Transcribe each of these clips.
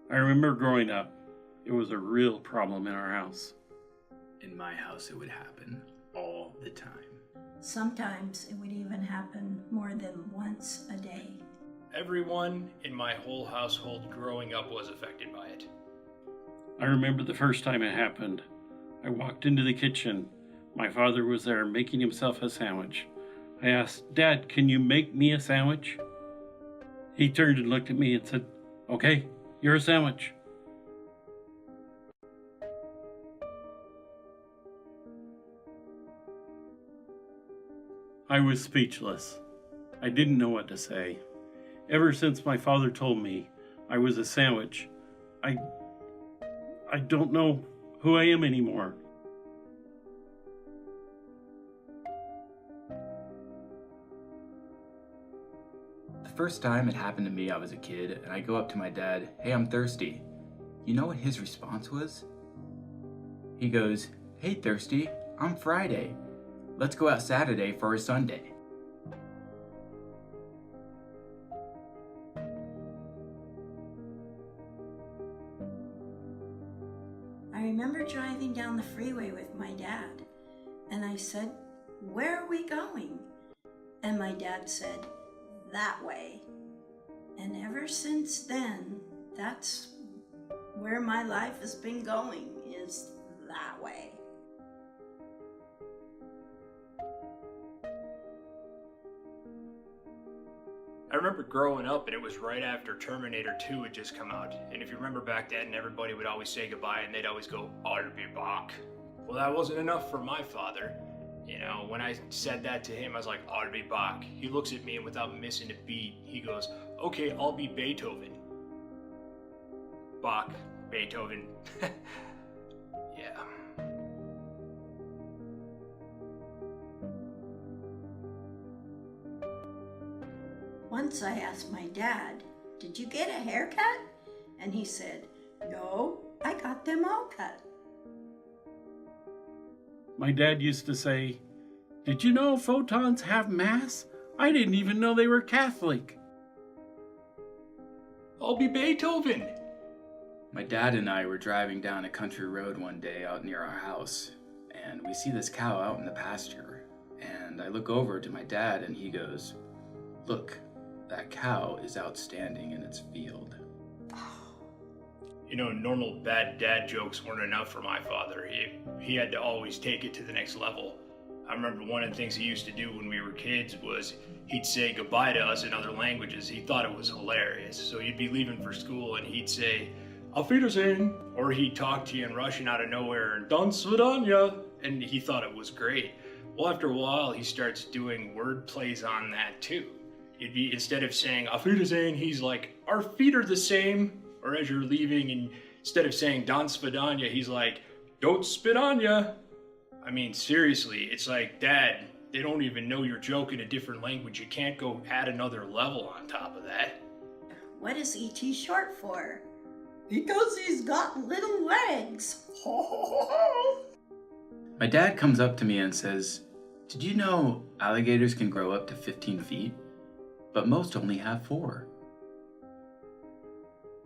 I remember growing up, it was a real problem in our house. In my house, it would happen all the time. Sometimes it would even happen more than once a day. Everyone in my whole household growing up was affected by it. I remember the first time it happened. I walked into the kitchen. My father was there making himself a sandwich. I asked, "Dad, can you make me a sandwich?" He turned and looked at me and said, "Okay, you're a sandwich." I was speechless. I didn't know what to say. Ever since my father told me I was a sandwich, I don't know who I am anymore. The first time it happened to me, I was a kid, and I go up to my dad, "Hey, I'm thirsty." You know what his response was? He goes, "Hey, thirsty, I'm Friday. Let's go out Saturday for a Sunday." I remember driving down the freeway with my dad, and I said, "Where are we going?" And my dad said, "That way." And ever since then, that's where my life has been going, is that way. I remember growing up and it was right after Terminator 2 had just come out. And if you remember back then, everybody would always say goodbye and they'd always go, "I'll be back." Well, that wasn't enough for my father. You know, when I said that to him, I was like, "I'll be back." He looks at me and without missing a beat, he goes, "Okay, I'll be Beethoven." Bach, Beethoven. Yeah. Once I asked my dad, "Did you get a haircut?" And he said, "No, I got them all cut." My dad used to say, "Did you know photons have mass? I didn't even know they were Catholic." I'll be Beethoven. My dad and I were driving down a country road one day out near our house, and we see this cow out in the pasture. And I look over to my dad and he goes, "Look, that cow is outstanding in its field." You know, normal bad dad jokes weren't enough for my father. He had to always take it to the next level. I remember one of the things he used to do when we were kids was he'd say goodbye to us in other languages. He thought it was hilarious. So you'd be leaving for school and he'd say, "Auf Wiedersehen," or he'd talk to you in Russian out of nowhere and "До свидания," and he thought it was great. Well, after a while, he starts doing word plays on that too. It'd be, instead of saying "Auf Wiedersehen," he's like, "Our feet are the same." Or as you're leaving, and instead of saying "Don Svidanya," he's like, "Don't spit on ya." I mean, seriously, it's like, Dad, they don't even know you're joking a different language. You can't go add another level on top of that. What is E.T. short for? Because he's got little legs. My dad comes up to me and says, "Did you know alligators can grow up to 15 feet? But most only have 4.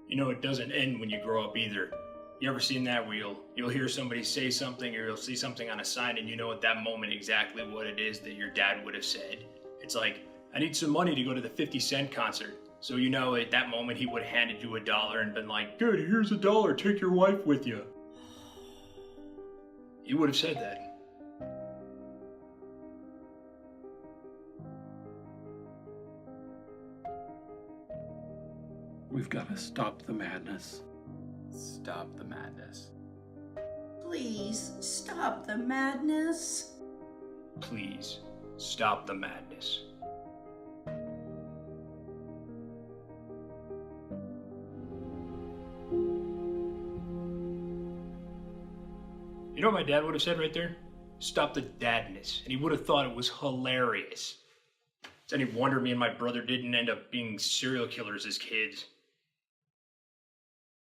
You know, it doesn't end when you grow up either. You ever seen that where you'll hear somebody say something or you'll see something on a sign and you know at that moment exactly what it is that your dad would have said? It's like, "I need some money to go to the 50 Cent concert." So you know at that moment he would have handed you $1 and been like, "Good, here's $1, take your wife with you." He would have said that. We've got to stop the madness. Stop the madness. Please stop the madness. Please, stop the madness. You know what my dad would have said right there? Stop the dadness. And he would have thought it was hilarious. It's any wonder me and my brother didn't end up being serial killers as kids.